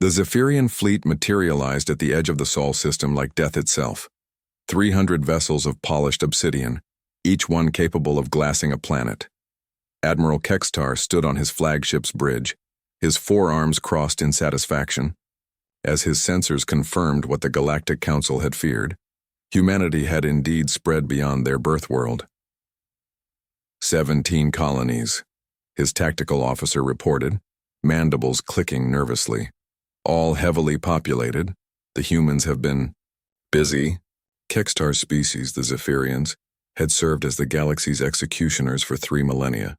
The Zephyrian fleet materialized at the edge of the Sol system like death itself. 300 vessels of polished obsidian, each one capable of glassing a planet. Admiral Kextar stood on his flagship's bridge, his forearms crossed in satisfaction. As his sensors confirmed what the Galactic Council had feared, humanity had indeed spread beyond their birth world. 17 colonies, his tactical officer reported, mandibles clicking nervously. All heavily populated, the humans have been busy. Kextar's species, the Zephyrians, had served as the galaxy's executioners for 3 millennia.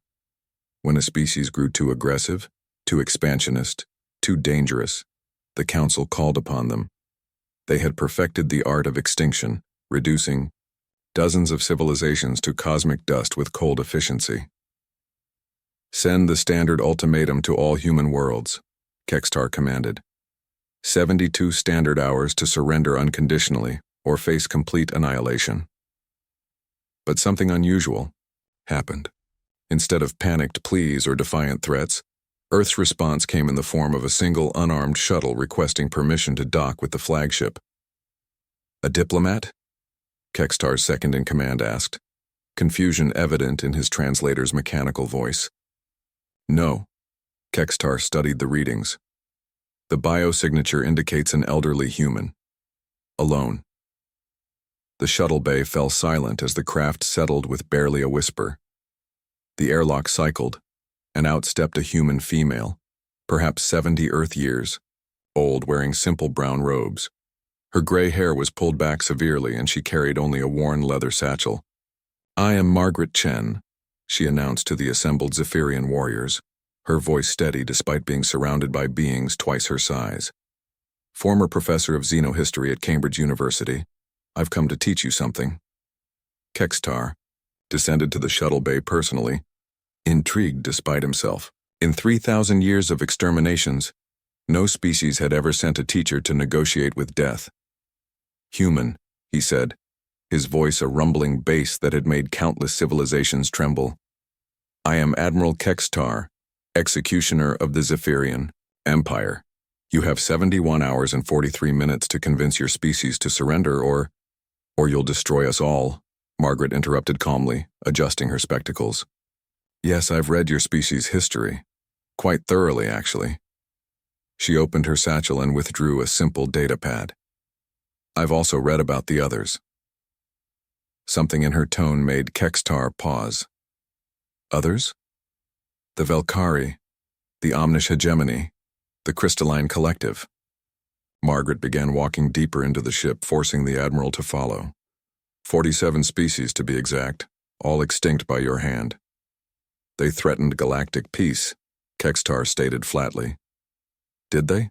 When a species grew too aggressive, too expansionist, too dangerous, the Council called upon them. They had perfected the art of extinction, reducing dozens of civilizations to cosmic dust with cold efficiency. Send the standard ultimatum to all human worlds, Kextar commanded. 72 standard hours to surrender unconditionally or face complete annihilation. But something unusual happened. Instead of panicked pleas or defiant threats, Earth's response came in the form of a single unarmed shuttle requesting permission to dock with the flagship. A diplomat? Kextar's second-in-command asked, confusion evident in his translator's mechanical voice. No. Kextar studied the readings. The biosignature indicates an elderly human. Alone. The shuttle bay fell silent as the craft settled with barely a whisper. The airlock cycled, and out stepped a human female, perhaps 70 Earth years, old, wearing simple brown robes. Her gray hair was pulled back severely and she carried only a worn leather satchel. I am Margaret Chen, she announced to the assembled Zephyrian warriors, her voice steady despite being surrounded by beings twice her size. Former professor of xenohistory at Cambridge University, I've come to teach you something. Kextar descended to the shuttle bay personally, intrigued despite himself. In 3,000 years of exterminations, no species had ever sent a teacher to negotiate with death. Human, he said, his voice a rumbling bass that had made countless civilizations tremble. I am Admiral Kextar, executioner of the Zephyrian Empire. You have 71 hours and 43 minutes to convince your species to surrender or you'll destroy us all, Margaret interrupted calmly, adjusting her spectacles. Yes, I've read your species' history. Quite thoroughly, actually. She opened her satchel and withdrew a simple data pad. I've also read about the others. Something in her tone made Kextar pause. Others? The Velkari, the Omnish Hegemony, the Crystalline Collective. Margaret began walking deeper into the ship, forcing the Admiral to follow. 47 species to be exact, all extinct by your hand. They threatened galactic peace, Kextar stated flatly. Did they?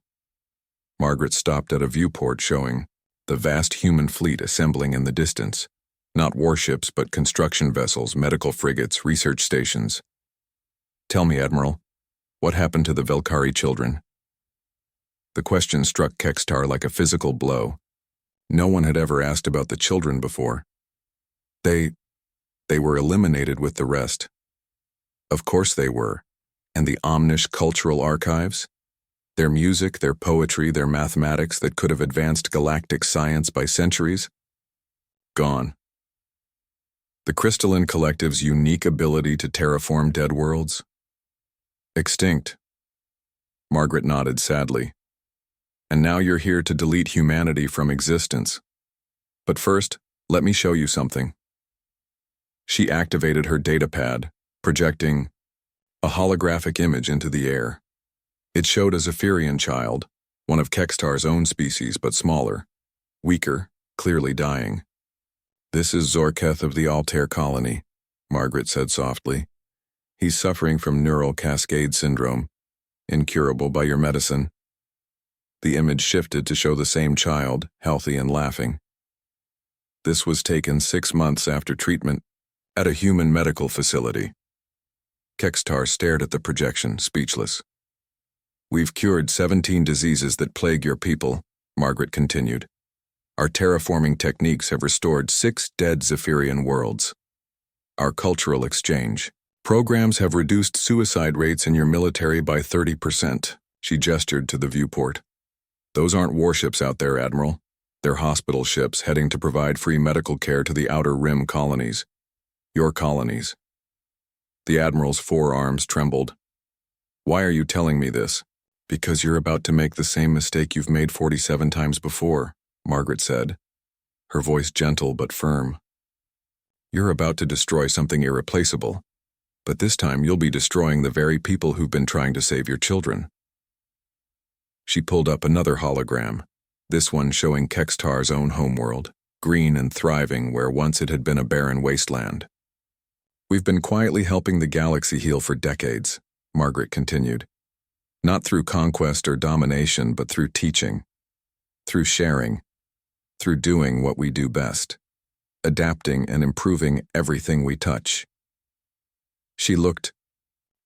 Margaret stopped at a viewport showing the vast human fleet assembling in the distance. Not warships, but construction vessels, medical frigates, research stations. Tell me, Admiral, what happened to the Velkari children? The question struck Kextar like a physical blow. No one had ever asked about the children before. They were eliminated with the rest. Of course they were. And the Omnish cultural archives? Their music, their poetry, their mathematics that could have advanced galactic science by centuries? Gone. The Crystalline Collective's unique ability to terraform dead worlds? Extinct. Margaret nodded sadly. And now you're here to delete humanity from existence. But first, let me show you something. She activated her datapad, projecting a holographic image into the air. It showed a Zephyrian child, one of Kextar's own species but smaller, weaker, clearly dying. This is Zorketh of the Altair colony, Margaret said softly. He's suffering from neural cascade syndrome, incurable by your medicine. The image shifted to show the same child, healthy and laughing. This was taken 6 months after treatment at a human medical facility. Kextar stared at the projection, speechless. We've cured 17 diseases that plague your people, Margaret continued. Our terraforming techniques have restored 6 dead Zephyrian worlds. Our cultural exchange programs have reduced suicide rates in your military by 30%, she gestured to the viewport. Those aren't warships out there, Admiral. They're hospital ships heading to provide free medical care to the Outer Rim colonies. Your colonies. The Admiral's forearms trembled. Why are you telling me this? Because you're about to make the same mistake you've made 47 times before, Margaret said, her voice gentle but firm. You're about to destroy something irreplaceable, but this time you'll be destroying the very people who've been trying to save your children. She pulled up another hologram, this one showing Kextar's own homeworld, green and thriving where once it had been a barren wasteland. We've been quietly helping the galaxy heal for decades, Margaret continued. Not through conquest or domination, but through teaching, through sharing, through doing what we do best, adapting and improving everything we touch. She looked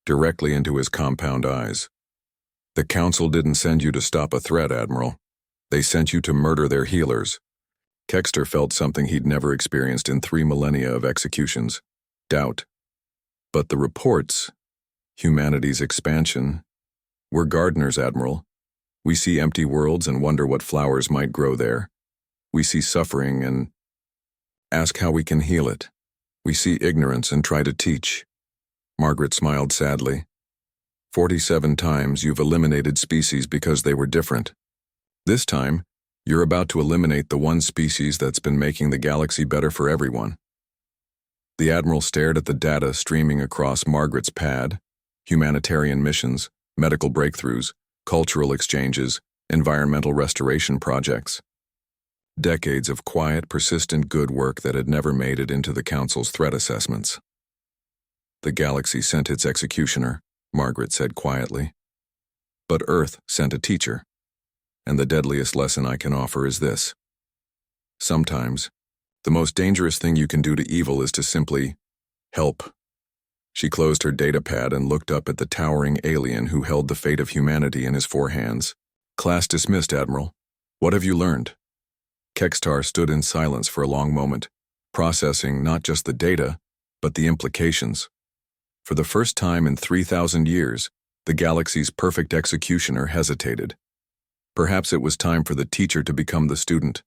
directly into his compound eyes. The Council didn't send you to stop a threat, Admiral. They sent you to murder their healers. Kexter felt something he'd never experienced in 3 millennia of executions. Doubt. But the reports, humanity's expansion, we're gardeners, Admiral. We see empty worlds and wonder what flowers might grow there. We see suffering and ask how we can heal it. We see ignorance and try to teach. Margaret smiled sadly. 47 times you've eliminated species because they were different. This time, you're about to eliminate the one species that's been making the galaxy better for everyone. The Admiral stared at the data streaming across Margaret's pad: humanitarian missions, medical breakthroughs, cultural exchanges, environmental restoration projects. Decades of quiet, persistent good work that had never made it into the Council's threat assessments. The galaxy sent its executioner, Margaret said quietly. But Earth sent a teacher. And the deadliest lesson I can offer is this. Sometimes, the most dangerous thing you can do to evil is to simply help. She closed her datapad and looked up at the towering alien who held the fate of humanity in his 4 hands. Class dismissed, Admiral. What have you learned? Kextar stood in silence for a long moment, processing not just the data, but the implications. For the first time in 3,000 years, the galaxy's perfect executioner hesitated. Perhaps it was time for the teacher to become the student.